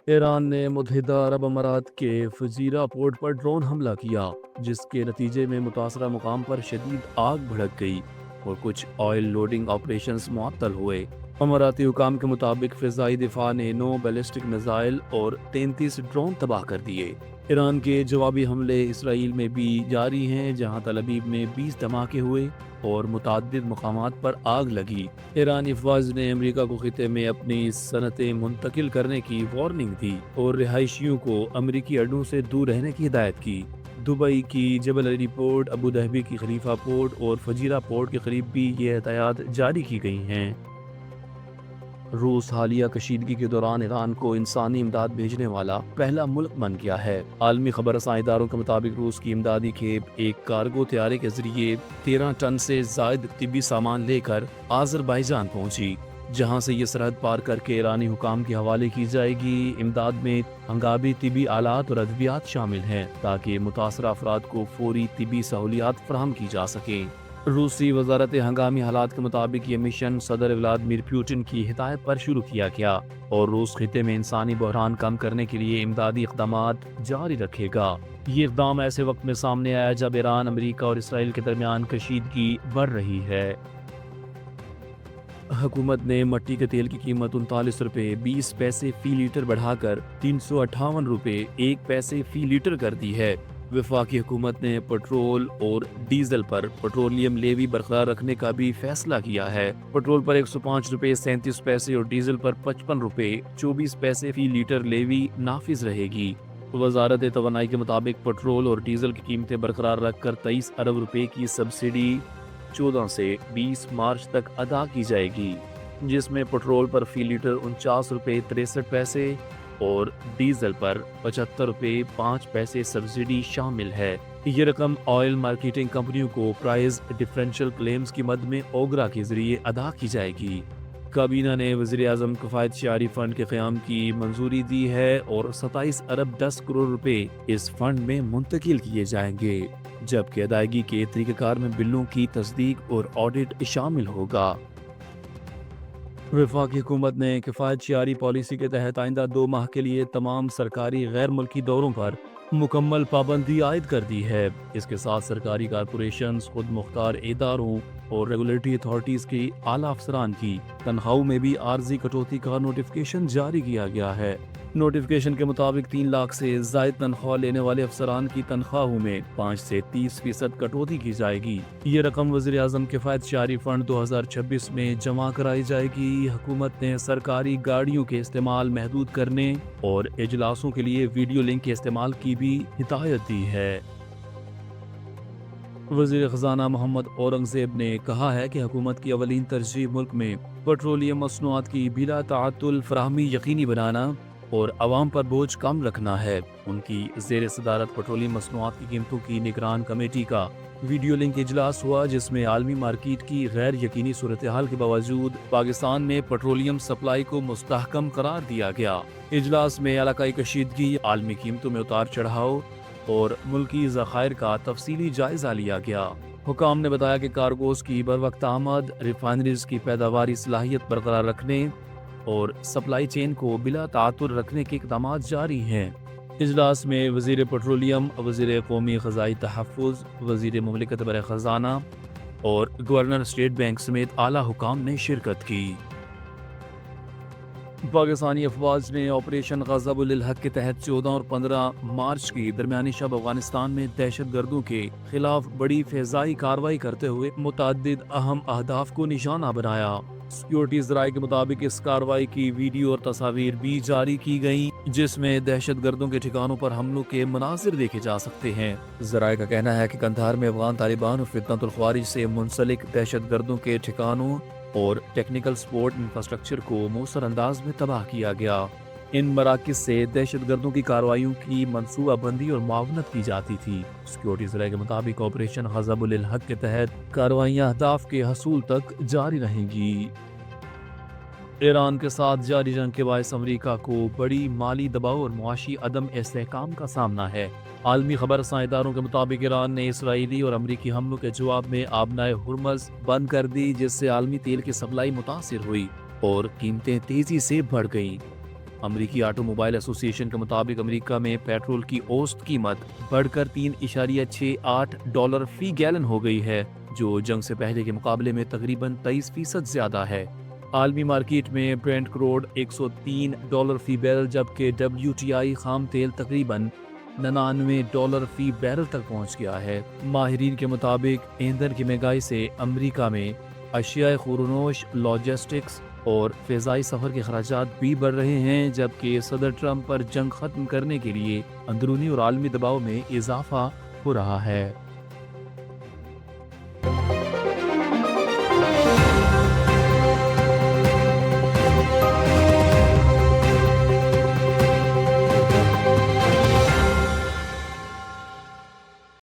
ایران نے متحدہ عرب امارات کے فجیرہ پورٹ پر ڈرون حملہ کیا، جس کے نتیجے میں متاثرہ مقام پر شدید آگ بھڑک گئی اور کچھ آئل لوڈنگ آپریشنز معطل ہوئے۔ اماراتی حکام کے مطابق فضائی دفاع نے 9 بیلسٹک میزائل اور 33 ڈرون تباہ کر دیے۔ ایران کے جوابی حملے اسرائیل میں بھی جاری ہیں، جہاں تل ابیب میں 20 دھماکے ہوئے اور متعدد مقامات پر آگ لگی۔ ایرانی افواج نے امریکہ کو خطے میں اپنی صنعتیں منتقل کرنے کی وارننگ دی اور رہائشیوں کو امریکی اڈوں سے دور رہنے کی ہدایت کی۔ دبئی کی جبل علی پورٹ، ابوظہبی کی خلیفہ پورٹ اور فجیرہ پورٹ کے قریب بھی یہ ہدایات جاری کی گئی ہیں۔ روس حالیہ کشیدگی کے دوران ایران کو انسانی امداد بھیجنے والا پہلا ملک بن گیا ہے۔ عالمی خبر رساں اداروں کے مطابق روس کی امدادی کھیپ ایک کارگو طیارے کے ذریعے 13 ٹن سے زائد طبی سامان لے کر آذربائیجان پہنچی، جہاں سے یہ سرحد پار کر کے ایرانی حکام کے حوالے کی جائے گی۔ امداد میں ہنگامی طبی آلات اور ادویات شامل ہیں تاکہ متاثرہ افراد کو فوری طبی سہولیات فراہم کی جا سکیں۔ روسی وزارت ہنگامی حالات کے مطابق یہ مشن صدر ولادیمیر پوٹن کی ہدایت پر شروع کیا گیا اور روس خطے میں انسانی بحران کم کرنے کے لیے امدادی اقدامات جاری رکھے گا۔ یہ اقدام ایسے وقت میں سامنے آیا جب ایران، امریکہ اور اسرائیل کے درمیان کشیدگی بڑھ رہی ہے۔ حکومت نے مٹی کے تیل کی قیمت 39 روپے 20 پیسے فی لیٹر بڑھا کر 358 روپے 1 پیسے فی لیٹر کر دی ہے۔ وفاقی حکومت نے پٹرول اور ڈیزل پر پیٹرولیم لیوی برقرار رکھنے کا بھی فیصلہ کیا ہے۔ پٹرول پر 105 روپے 37 پیسے اور ڈیزل پر 55 روپے 24 پیسے فی لیٹر لیوی نافذ رہے گی۔ وزارت توانائی کے مطابق پٹرول اور ڈیزل کی قیمتیں برقرار رکھ کر 23 ارب روپے کی سبسڈی 14 سے 20 مارچ تک ادا کی جائے گی، جس میں پٹرول پر فی لیٹر 49 روپے 63 پیسے اور ڈیزل پر 75 روپے 5 پیسے سبسڈی شامل ہے۔ یہ رقم آئل مارکیٹنگ کمپنیوں کو پرائز ڈفرینشل کلیمز کی مد میں اوگرا کے ذریعے ادا کی جائے گی۔ کابینہ نے وزیر اعظم کفایت شعاری فنڈ کے قیام کی منظوری دی ہے اور 27 ارب 10 کروڑ روپے اس فنڈ میں منتقل کیے جائیں گے، جبکہ ادائیگی کے طریقہ کار میں بلوں کی تصدیق اور آڈٹ شامل ہوگا۔ وفاقی حکومت نے کفایت شعاری پالیسی کے تحت آئندہ 2 ماہ کے لیے تمام سرکاری غیر ملکی دوروں پر مکمل پابندی عائد کر دی ہے۔ اس کے ساتھ سرکاری کارپوریشنز، خود مختار اداروں اور ریگولیٹری اتھارٹیز کی اعلیٰ افسران کی تنخواہوں میں بھی عارضی کٹوتی کا نوٹیفکیشن جاری کیا گیا ہے۔ نوٹیفکیشن کے مطابق 3 لاکھ سے زائد تنخواہ لینے والے افسران کی تنخواہوں میں 5 سے 30% کٹوتی کی جائے گی۔ یہ رقم وزیر اعظم کفایت شعاری فنڈ 2026 میں جمع کرائی جائے گی۔ حکومت نے سرکاری گاڑیوں کے استعمال محدود کرنے اور اجلاسوں کے لیے ویڈیو لنک کے استعمال کی بھی ہدایت دی ہے۔ وزیر خزانہ محمد اورنگزیب نے کہا ہے کہ حکومت کی اولین ترجیح ملک میں پیٹرولیم مصنوعات کی بلا تعطل فراہمی یقینی بنانا اور عوام پر بوجھ کم رکھنا ہے۔ ان کی زیر صدارت پیٹرولیم مصنوعات کی قیمتوں کی نگران کمیٹی کا ویڈیو لنک اجلاس ہوا، جس میں عالمی مارکیٹ کی غیر یقینی صورتحال کے باوجود پاکستان میں پیٹرولیم سپلائی کو مستحکم قرار دیا گیا۔ اجلاس میں علاقائی کشیدگی، عالمی قیمتوں میں اتار چڑھاؤ اور ملکی ذخائر کا تفصیلی جائزہ لیا گیا۔ حکام نے بتایا کہ کارگوز کی بروقت آمد، ریفائنریز کی پیداواری صلاحیت برقرار رکھنے اور سپلائی چین کو بلا تعطل رکھنے کے اقدامات جاری ہیں۔ اجلاس میں وزیر پیٹرولیم، وزیر قومی غذائی تحفظ، وزیر مملکت برائے خزانہ اور گورنر اسٹیٹ بینک سمیت اعلیٰ حکام نے شرکت کی۔ پاکستانی افواج نے آپریشن غضب الحق کے تحت 14 اور 15 مارچ کی درمیانی شب افغانستان میں دہشت گردوں کے خلاف بڑی فضائی کارروائی کرتے ہوئے متعدد اہم اہداف کو نشانہ بنایا۔ سیکیورٹی ذرائع کے مطابق اس کارروائی کی ویڈیو اور تصاویر بھی جاری کی گئیں، جس میں دہشت گردوں کے ٹھکانوں پر حملوں کے مناظر دیکھے جا سکتے ہیں۔ ذرائع کا کہنا ہے کہ قندھار میں افغان طالبان اور فتنۃ الخوارج سے منسلک دہشت گردوں کے ٹھکانوں اور ٹیکنیکل سپورٹ انفراسٹرکچر کو مؤثر انداز میں تباہ کیا گیا۔ ان مراکز سے دہشت گردوں کی کارروائیوں کی منصوبہ بندی اور معاونت کی جاتی تھی۔ سیکیورٹی ذرائع کے مطابق آپریشن غضب الحق کے تحت کارروائیاں اہداف کے حصول تک جاری رہیں گی۔ ایران کے ساتھ جاری جنگ کے باعث امریکہ کو بڑی مالی دباؤ اور معاشی عدم استحکام کا سامنا ہے۔ عالمی خبر رساں اداروں کے مطابق ایران نے اسرائیلی اور امریکی حملوں کے جواب میں آبنائے ہرمز بند کر دی، جس سے عالمی تیل کی سپلائی متاثر ہوئی اور قیمتیں تیزی سے بڑھ گئیں۔ امریکی آٹو موبائل ایسوسی ایشن کے مطابق امریکہ میں پیٹرول کی اوسط قیمت بڑھ کر $3.68 فی گیلن ہو گئی ہے، جو جنگ سے پہلے کے مقابلے میں تقریباً 23% زیادہ ہے۔ عالمی مارکیٹ میں برینٹ کروڈ $103 فی بیرل جبکہ WTI خام تیل تقریباً $99 فی بیرل تک پہنچ گیا ہے۔ ماہرین کے مطابق ایندھن کی مہنگائی سے امریکہ میں اشیاء خوردنوش، لاجسٹکس اور فضائی سفر کے اخراجات بھی بڑھ رہے ہیں، جبکہ صدر ٹرمپ پر جنگ ختم کرنے کے لیے اندرونی اور عالمی دباؤ میں اضافہ ہو رہا ہے۔